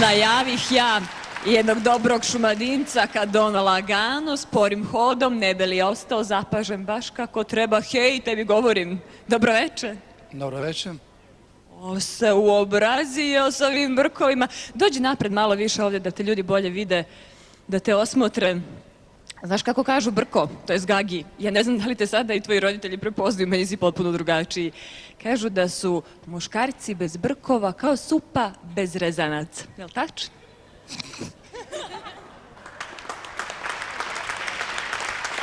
Najavih ja jednog dobrog Šumadinca kad on lagano, sporim hodom, ne bi li ostao zapažen baš kako treba. Hej, tebi govorim, dobroveče. Dobroveče. O, se uobrazio s ovim brkovima. Dođi napred malo više ovdje da te ljudi bolje vide, da te osmotre. Znaš kako kažu brko, to je Gagi. Ja ne znam da li te sada i tvoji roditelji prepoznaju, meni si potpuno drugačiji. Kažu da su muškarci bez brkova kao supa bez rezanaca. Je li tačno?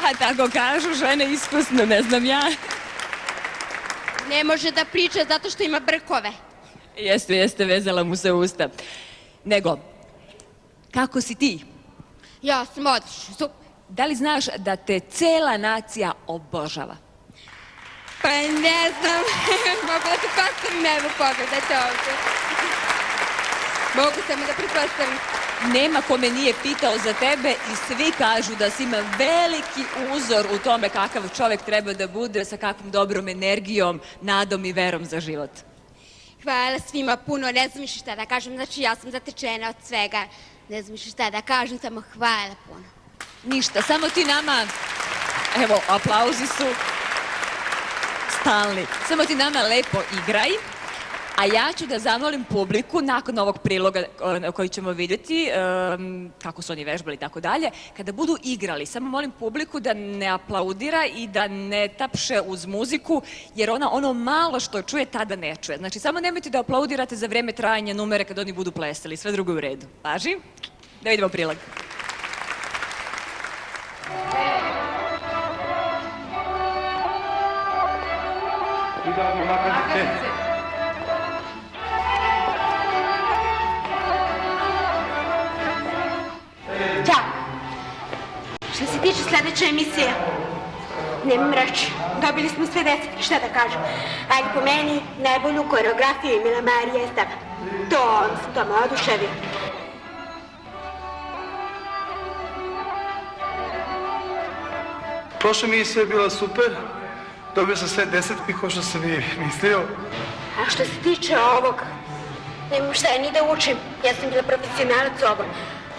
A tako kažu žene iskusno, ne znam ja. Ne može da priča zato što ima brkove. Jeste, vezala mu se usta. Nego, kako si ti? Ja sam odlično. Da li znaš da te cela nacija obožava? Pa ne znam, mogu da te postavim, evo pogledajte ovdje. Mogu samo da pretpostavim. Nema ko me nije pitao za tebe i svi kažu da si ima veliki uzor u tome kakav čovek treba da bude, sa kakvom dobrom energijom, nadom i verom za život. Hvala svima puno, ne znam više šta da kažem, znači ja sam zatečena od svega. Ne znam više šta da kažem, samo hvala puno. Ništa, samo ti nama, evo, aplauzi su stalni. Samo ti nama lepo igraj, a ja ću da zamolim publiku nakon ovog priloga koji ćemo vidjeti, kako su oni vežbali i tako dalje, kada budu igrali, samo molim publiku da ne aplaudira i da ne tapše uz muziku, jer ona ono malo što čuje tada ne čuje. Znači, samo nemojte da aplaudirate za vreme trajanja numere kad oni budu plesali, sve drugo je u redu. Važi? Da vidimo prilog. Ćao. Što se tiče sledeće emisije, nemam reći. Dobili smo sve 10, šta da kažem. Ali po meni, najbolju koreografiju imala Marija Esteva. To me oduševio. Prošla emisija je bila super. Dobio sam sve 10 kao što sam i mislio. A što se tiče ovog, nemam šta ni da učim. Ja sam bila profesionalac ovo.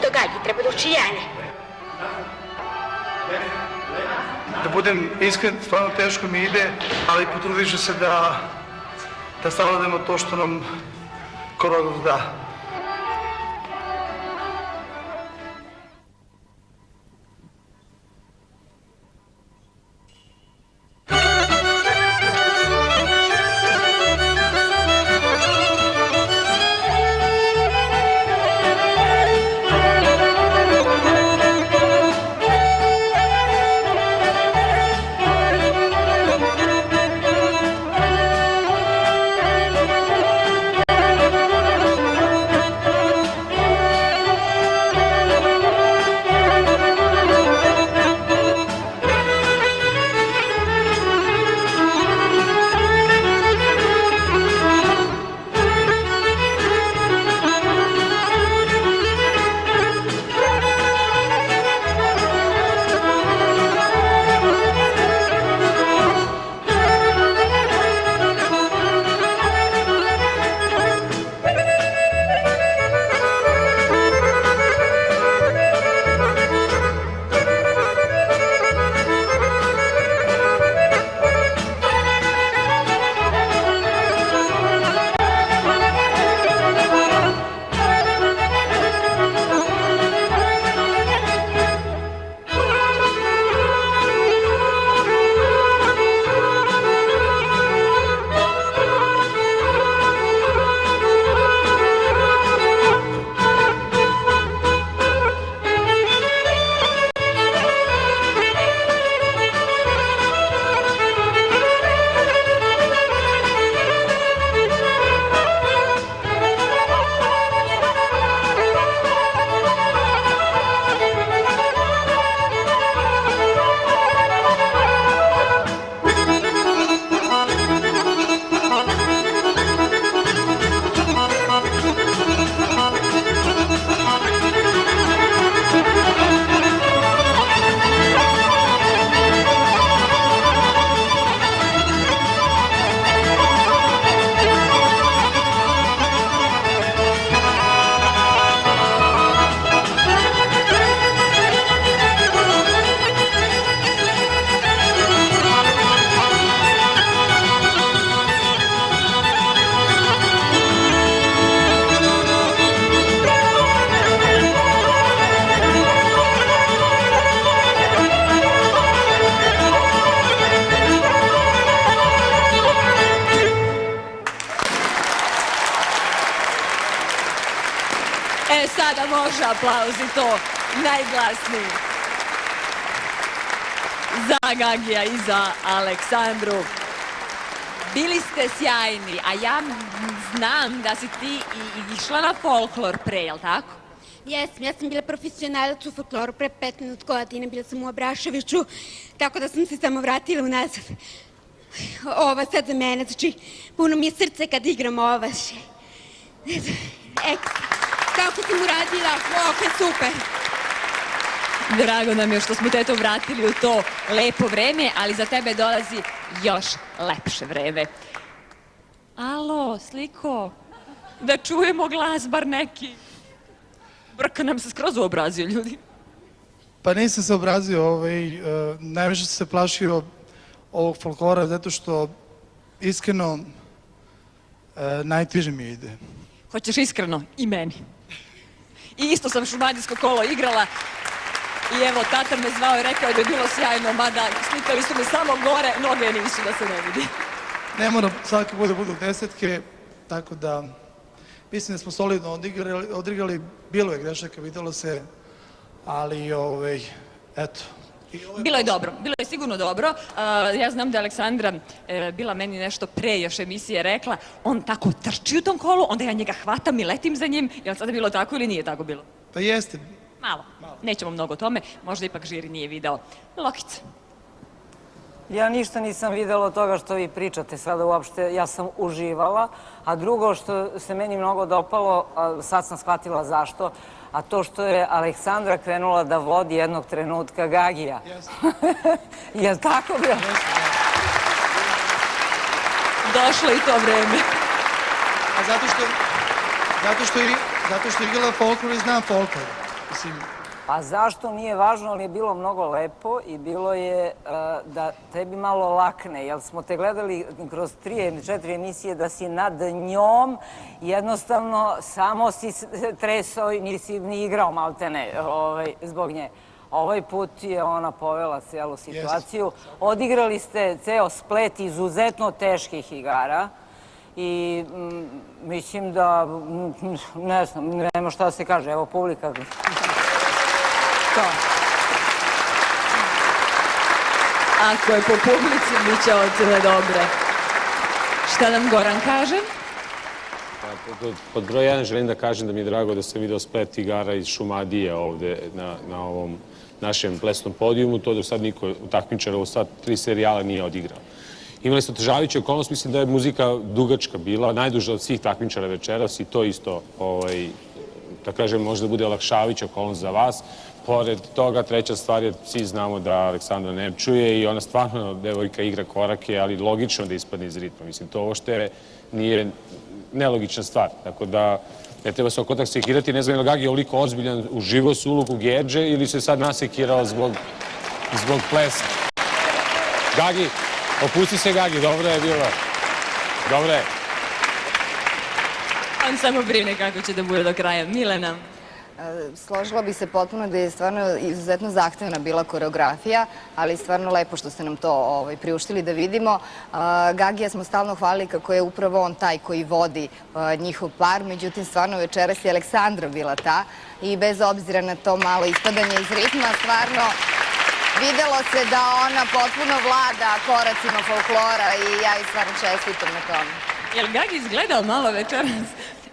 To Gagi treba da uči Jane. Da budem iskren, stvarno teško mi ide, ali potrudit ću se da savladamo to što nam koreograf da. E, sada može aplauz i to najglasniji. Za Gagija i za Aleksandru. Bili ste sjajni, a ja znam da si ti i išla na folklor pre, jel tako? Jesam, ja sam bila profesionalac u folkloru pre 15 godina, bila sam u Abraševiću, tako da sam se samo vratila unazad. Ova sad za mene, znači, puno mi je srce kad igram ova. Kako sam uradila, ok, super. Drago nam je što smo te to vratili u to lepo vreme, ali za tebe dolazi još lepše vreme. Alo, sliko, da čujemo glas, bar neki. Brka nam se skroz uobrazio, ljudi. Pa nisam se obrazio, najviše sam se plašio ovog folklora, zato što iskreno najteže mi ide. Hoćeš iskreno? I meni. I isto sam šumadijsko kolo igrala i evo, tata me zvao i rekao da je bilo sjajno, mada slikali su me samo gore, noge nisu da se ne vidi. Ne mora svakako da budu desetke, tako da mislim da smo solidno odigrali, bilo je grešaka, videlo se, ali eto. Bilo je dobro, bilo je sigurno dobro. Ja znam da je Aleksandra bila meni nešto pre još emisije rekla, on tako trči u tom kolu, onda ja njega hvatam i letim za njim. Je li sada bilo tako ili nije tako bilo? Pa jeste. Malo. Nećemo mnogo o tome, možda ipak žiri nije video. Lokica. Ja ništa nisam videla od toga što vi pričate sada uopšte, ja sam uživala, a drugo što se meni mnogo dopalo, sad sam shvatila zašto, a to što je Aleksandra krenula da vodi jednog trenutka Gagija. Je li tako bilo? Došlo i to vreme. A zato što je igrala folklor i znam folklor. Mislim, Pa zašto nije važno, ali je bilo mnogo lepo i bilo je da tebi malo lakne, jer smo te gledali kroz 3 ili 4 emisije da si nad njom, jednostavno samo si tresao i nisi ni igrao maltene zbog nje. Ovaj put je ona povela celu situaciju. Odigrali ste ceo splet izuzetno teških igara i mislim da, ne znam, nema šta se kaže, evo publika. Ako je po publici, bit će ocene dobre. Šta nam Goran kaže? Pod broj 1 želim da kažem da mi je drago da sam video splet igara iz Šumadije ovde na ovom našem plesnom podijumu. To do sad niko takmičara u sva 3 serijala nije odigrao. Imali ste otežavajuću okolnost, mislim da je muzika dugačka bila, najduža od svih takmičara večeras i to isto, da kažem, možda bude olakšavajuća okolnost za vas. Pored toga, treća stvar je, svi znamo da Aleksandra ne čuje i ona stvarno, devojka, igra korake, ali logično da ispadne iz ritma. Mislim, to uopšte nije nelogična stvar. Tako da, ne treba se oko tak sekirati. Ne znam je li Gagi ovoliko ozbiljan, uživo su ulogu Gedže ili se sad nasekirao zbog plesa. Gagi, opusti se Gagi, dobro je bilo. Dobro je. On samo brine kako će da bude do kraja. Milena. Složila bih se potpuno da je stvarno izuzetno zahtevna bila koreografija, ali stvarno lepo što ste nam to priuštili da vidimo. Gagija smo stalno hvalili kako je upravo on taj koji vodi njihov par, međutim stvarno večeras je Aleksandra bila ta i bez obzira na to malo ispadanje iz ritma, stvarno videlo se da ona potpuno vlada koracima folklora i ja i stvarno čestitam na tome. Je li Gagi izgledao malo večeras?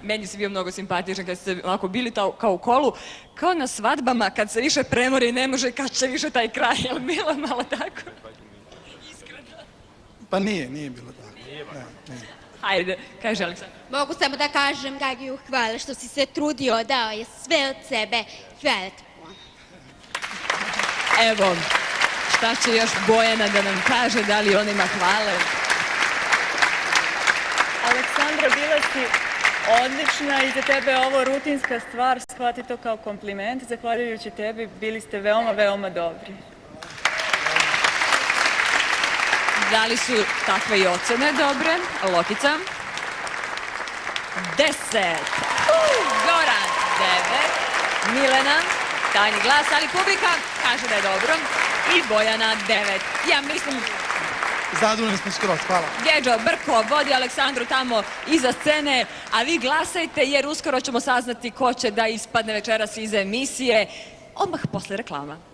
Meni si bio mnogo simpatičan kad ste onako bili kao u kolu, kao na svadbama kad se više premori i ne može kad će više taj kraj, je li bilo malo tako? Iskreno. pa nije bilo tako. Hajde, kaže Aleksandar. Mogu samo da kažem, Gagiju, hvala što si se trudio, dao je sve od sebe. Hvala ti puno. Evo, šta će još Bojana da nam kaže, da li on ima hvale? Aleksandra, bila si odlična i za tebe je ovo rutinska stvar, shvati to kao kompliment. Zahvaljujući tebi bili ste veoma, veoma dobri. Da li su takve i ocene dobre? Lokica? 10. Goran 9. Milena, tajni glas, ali publika kaže da je dobro. I Bojana 9. Ja mislim zadovoljni smo skroz. Hvala. Gedžo Brko vodi Aleksandru tamo iza scene, a vi glasajte jer uskoro ćemo saznati ko će da ispadne večeras iz emisije, odmah posle reklama.